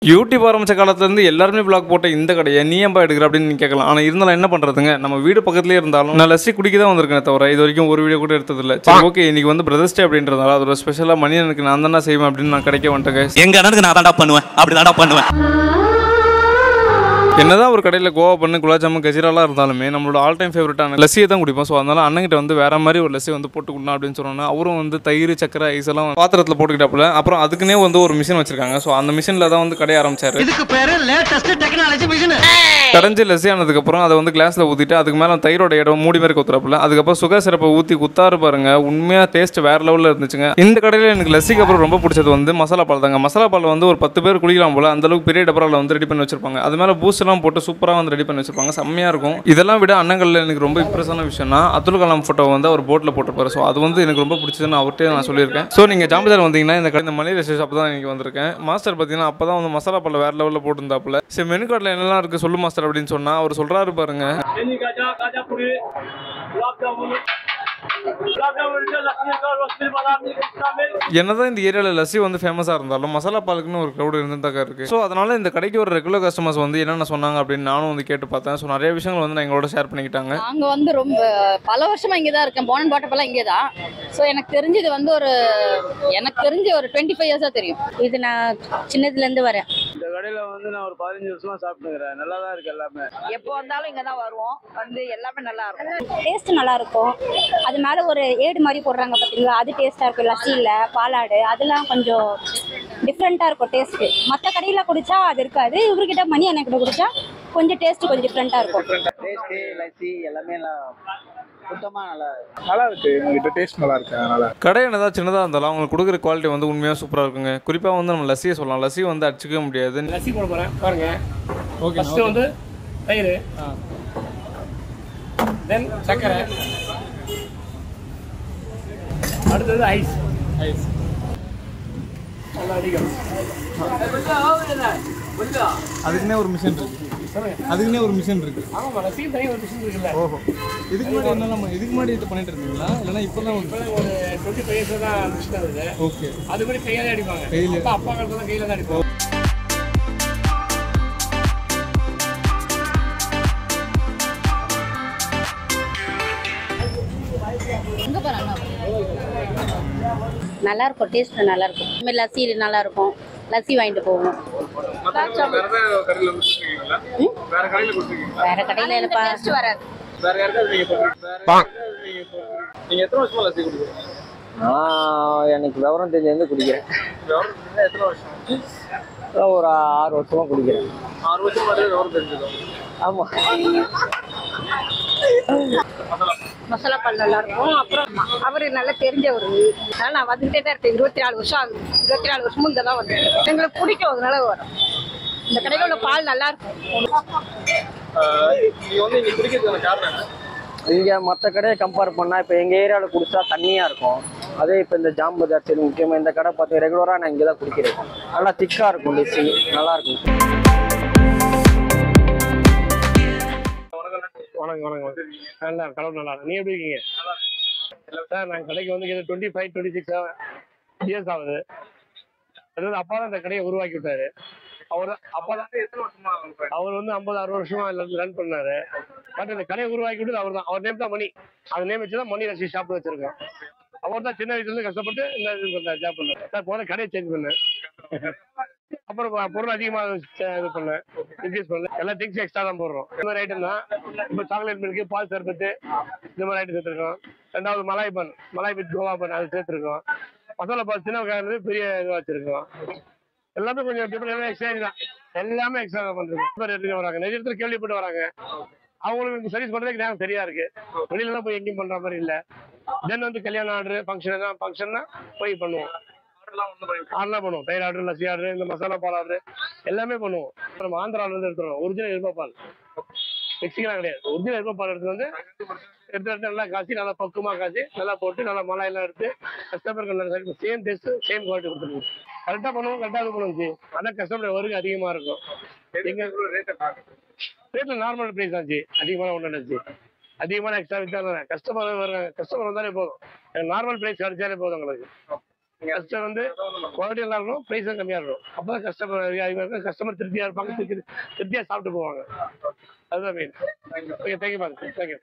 YouTube ஆரம்பிச்ச காலத்துலேருந்து எல்லாருமே பிளாக் போட்ட இந்த கடையை நீ ஏன்பா எடுக்கிற அப்படின்னு நீ கேட்கலாம். ஆனால் இருந்தாலும் என்ன பண்ணுறதுங்க, நம்ம வீடு பக்கத்துலேயே இருந்தாலும் நான் லஸ்ஸி குடிக்க தான் வந்திருக்கேன் தவிர இது வரைக்கும் ஒரு வீடியோ கூட எடுத்ததில்லை. சரி ஓகே, இன்னைக்கு வந்து பிரதர்ஸ் டே அப்படின்றதால அதோட ஸ்பெஷலாக மணி எனக்கு நான் தானே செய்வேன் அப்படின்னு நான் கிடைக்க வந்துட்டேன். எங்க அண்ணனுக்கு நான் தாண்டா பண்ணுவேன், அப்படி தாண்டா பண்ணுவேன். என்னதான் ஒரு கடையில் கோவா பண்ணு குலாச்சாமு கஜிராலாம் இருந்தாலுமே நம்மளோட ஆல் டைம் ஃபேவரட்டான லஸ்ஸியை தான் குடிப்போம். ஸோ அதனால அண்ணங்கிட்ட வந்து வேற மாதிரி ஒரு லஸ்ஸி வந்து போட்டு கொடுக்கணும் அப்படின்னு சொன்னோன்னா அவரும் வந்து தயிர் சக்கரை ஐஸ் எல்லாம் பாத்திரத்தில் போட்டுக்கிட்டாப்புல. அப்புறம் அதுக்குன்னே வந்து ஒரு மிஷின் வச்சிருக்காங்க. ஸோ அந்த மிஷினில் தான் வந்து கடையை ஆரம்பிச்சாரு. இதுக்கு பேரு லேட்டஸ்ட் டெக்னாலஜி மிஷின். கடைஞ்சி லஸ்ஸி ஆனதுக்கப்புறம் அதை வந்து கிளாஸில் ஊற்றிட்டு அதுக்கு மேலே தயிரோட இடம் மூடி மாதிரி கொத்துறாப்புல. அதுக்கப்புறம் சுகர் சிறப்பை ஊற்றி குத்தாரு பாருங்க, உண்மையாக டேஸ்ட் வேற லெவலில் இருந்துச்சுங்க. இந்த கடையில் எனக்கு லஸ்ஸிக்கு அப்புறம் ரொம்ப பிடிச்சது வந்து மசாலா பால் தாங்க. மசாலா பால் வந்து ஒரு 10 பேர் குடிக்கலாம் போல அந்தளவுக்கு பெரிய டபராவில் வந்து ரெடி பண்ணி வச்சிருப்பாங்க. அது மேலே பூஸ்ட் எல்லாம் போட்டு சூப்பராக வந்து ரெடி பண்ணி வச்சிருப்பாங்க. செம்மையாக இருக்கும். இதெல்லாம் விட அண்ணங்களில் எனக்கு ரொம்ப இம்ப்ரெஸான விஷயம்னா அப்துல் கலாம் ஃபோட்டோ வந்து அவர் போட்டில் போட்டுருப்பாரு. ஸோ அது வந்து எனக்கு ரொம்ப பிடிச்சதுன்னு அவர்கிட்ட நான் சொல்லியிருக்கேன். ஸோ நீங்கள் ஜாம்பஜார் வந்தீங்கன்னா இந்த மணி ரெஸ்ட் ஷாப் தான் எனக்கு வந்திருக்கேன். மாஸ்டர் பார்த்தீங்கன்னா அப்போ தான் வந்து மசாலா பால் வேறு லெவலில் போட்டுருந்தாப்புல. சரி மெனு கார்டில் என்னெல்லாம் இருக்குது சொல்லு மாஸ்டர் அப்படின்னு சொன்னால் அவர் சொல்கிறாரு பாருங்க. என்னதான் இந்த ஏரியாவில் லஸ்ஸி வந்து ஃபேமஸாக இருந்தாலும் மசாலா பாலுக்குன்னு ஒரு க்ரௌட் இருந்துட்டாக்கா இருக்குது. ஸோ அதனால் இந்த கடைக்கு ஒரு ரெகுலர் கஸ்டமர்ஸ் வந்து என்னென்ன சொன்னாங்க அப்படின்னு நானும் வந்து கேட்டு பார்த்தேன். ஸோ நிறைய விஷயங்கள் வந்து நான் எங்களோட ஷேர் பண்ணிக்கிட்டாங்க. நாங்கள் வந்து ரொம்ப பல வருஷமாக இங்கே தான் இருக்கேன். போனன் பாட்டப்பெல்லாம் இங்கே தான். ஸோ எனக்கு தெரிஞ்சது வந்து ஒரு 25 இயர்ஸாக தெரியும். இது நான் சின்னதுலேருந்து வரேன். இந்த கடையில் வந்து நான் ஒரு 15 வருஷமாக சாப்பிட்டுக்கிறேன். நல்லா தான் இருக்குது எல்லாமே. எப்போ வந்தாலும் இங்கே தான் வருவோம். வந்து எல்லாமே நல்லா இருக்கும். டேஸ்ட் நல்லா இருக்கும். அது மேலே ஒரு ஏடு மாதிரி போடுறாங்க பார்த்தீங்களா, அது டேஸ்ட்டாக இருக்கும். லஸ்ஸியில் பாலாடு அதெல்லாம் கொஞ்சம் டிஃப்ரெண்ட்டாக இருக்கும் டேஸ்ட்டு. மற்ற கடையில் குடித்தா அது இருக்காது. இவர்கிட்ட மணி எனக்கு குடித்தா கொஞ்சம் டேஸ்ட்டு கொஞ்சம் டிஃப்ரெண்ட்டாக இருக்கும். டேஸ்ட்டு லஸ்ஸி எல்லாமே சுத்தமாக நல்லா இருக்கு. உங்ககிட்ட டேஸ்ட் நல்லா இருக்கு. அதனால கடை என்னதான் சின்னதாக இருந்தாலும் அவங்களுக்கு கொடுக்குற குவாலிட்டி வந்து உண்மையாக சூப்பராக இருக்குங்க. குறிப்பாக வந்து நம்ம லஸ்ஸியை சொல்லலாம். லஸ்ஸி வந்து அடிச்சுக்க முடியாது. லஸ்ஸி போட போகிறேன் பாருங்க. ஓகே, ஃபஸ்ட்டு வந்து தயிர், தென் சர்க்கரை, அடுத்தது ஐஸ். நல்லா அடிக்கும். அதுக்குன்னே ஒரு மிஷின் இருக்கு. ஆமாம், லஸ்ஸி தனி ஒரு மிஷின் இருக்குல்ல. ஓஹோ, இதுக்கு முன்னாடி இது பண்ணிட்டு இருந்தீங்களா இல்லைன்னா இப்போ தான் ஒரு 25 இயர்ஸ் தான் மிஷின் இருக்குது. ஓகே, அது மாதிரி கையில் தான் அடிப்பாங்க. கையில் அப்பா காலத்துல தான் கையில் தான் அடிப்பாங்க. எங்கே போகிறாங்க? நல்லா இருக்கும். டேஸ்ட் நல்லா இருக்கும். இதுமாதிரி லஸ்ஸி நல்லா இருக்கும். லஸ்ஸி வாங்கிட்டு போவோம். வேற கடையில் இல்லைப்பா. வராது. நீங்க எத்தனை வருஷமா லஸ்ஸி குடிக்கிறீங்க? எனக்கு விவரம் தெரிஞ்சு குடிக்கிறேன். எத்தனை வருஷம்? ஒரு 6 வருஷமா குடிக்கிறேன். 6 வருஷமா விவரம் தெரிஞ்சது. ஆமாம். மசாலா பால் நல்லா இருக்கும். அப்புறம் அவர் நல்லா தெரிஞ்சவர். அதனால நான் வந்துகிட்டே தான் இருக்கேன். 24 வருஷம் ஆகுது. 24 வருஷமும் இங்கே தான் வந்து எங்களுக்கு பிடிக்கும். அதனால வரும். இந்த கடையில் உள்ள பால் நல்லா இருக்கும். நீங்க வந்து இங்க குடிக்கிறதுக்கான காரணம் என்ன? இங்கே மற்ற கடையை கம்பேர் பண்ணால் இப்போ எங்கள் ஏரியாவில் குடித்தா தண்ணியாக இருக்கும். அதே இப்போ இந்த ஜாம் பஜார் சரி முக்கியமாக இந்த கடை பார்த்து ரெகுலராக நான் இங்கே தான் குடிக்கிறேன். நல்லா திக்காக இருக்கும். டிஷ்ஷு நல்லாயிருக்கும். வணக்கம் நல்லா கடவுள் நல்லா இருக்கு. நீ எப்படி இருக்கீங்க சார்? நாங்கள் கடைக்கு வந்து 25-26 இயர்ஸ் ஆகுது. அது வந்து அப்பா தான் இந்த கடையை உருவாக்கி விட்டாரு. அவர் அப்பா தான் அவர் வந்து 50-60 வருஷமா ரன் பண்ணாரு. பட் இந்த கடையை உருவாக்கி விட்டது அவர் தான். அவர் நேம் தான் மணி. அந்த நேம் வச்சு தான் மணி லஸ்ஸி ஷாப் வச்சிருக்கோம். அவர் தான் சின்ன வயசுலேருந்து கஷ்டப்பட்டு இந்த இது பண்ணார், ஜாப் பண்ணார். சார் போன கடையை சேஞ்ச் பண்ணேன். அப்புறம் பொருள் அதிகமாக இது பண்ணேன், இன்க்ரீஸ் பண்ணேன். எல்லா திங்ஸும் எக்ஸ்ட்ரா தான் போடுறோம். இந்த மாதிரி ஐட்டம் தான். இப்போ சாக்லேட் மில்க்கு, பால் சர்பத்து இந்த மாதிரி ஐட்டம் சேர்த்துருக்கோம். 2வது மலாய் பன் கோவா பன் அது சேர்த்துருக்கோம். மசாலா பால் சின்ன வகையானது பெரிய இதுவாக வச்சிருக்கோம். எல்லாமே கொஞ்சம் டிஃப்ரெண்ட் எக்ஸ்சேஞ்ச் தான். எல்லாமே எக்ஸ்ட்ரா தான் பண்ணுறோம். எடுத்துட்டு வராங்க. நிறைய இடத்துல கேள்விப்பட்டு வராங்க. அவங்களுக்கு சர்வீஸ் பண்ணுறதுக்கு நேரம் சரியா இருக்கு. வெளியிலலாம் போய் எங்கேயும் பண்ணுற மாதிரி இல்லை. தென் வந்து கல்யாண ஆர்டர் ஃபங்க்ஷன்னா போய் பண்ணுவோம். ஆர்டர்லாம் பண்ணுவோம். தயிர் ஆர்டர், லஸ்ஸி ஆர்டர், இந்த மசாலா பால் ஆர்டர் எல்லாமே பண்ணுவோம். நம்ம ஆந்திராவிலேருந்து எடுத்துருவோம். ஒரிஜினல் எருமை பால், மிக்சிங்கெலாம் கிடையாது. ஒரிஜினல் எருமை பால் எடுத்து வந்து எடுத்து நல்லா காய்ச்சி நல்லா பக்குவமாக காய்ச்சி நல்லா போட்டு நல்லா மலாயெல்லாம் எடுத்து கஸ்டமருக்கு சேம் டேஸ்ட் சேம் குவாலிட்டி கொடுத்துருவோம். கரெக்டாக பண்ணுவோம், கரெக்டாக இது பண்ணுவோம். ஆனால் கஸ்டமர் வருகை அதிகமாக இருக்கும். எங்கள் ரேட்டில் நார்மல் ப்ரைஸ் ஆச்சு. அதிகமான ஒன்றுச்சு. அதிகமான எக்ஸ்ட்ரா வித்தா கஸ்டமர் வந்தாலே போதும். நார்மல் ப்ரைஸ் கிடைச்சாலே போதும் எங்களுக்கு. கஸ்டமர் வந்து குவாலிட்டி நல்லா இருக்கணும், ப்ரைஸும் கம்மியாக இருக்கணும். அப்போ தான் கஸ்டமர் திருப்தியாக இருப்பாங்க, திருப்தியாக சாப்பிட்டு போவாங்க. அதுதான் main. Okay, thank you ma'am, thank you.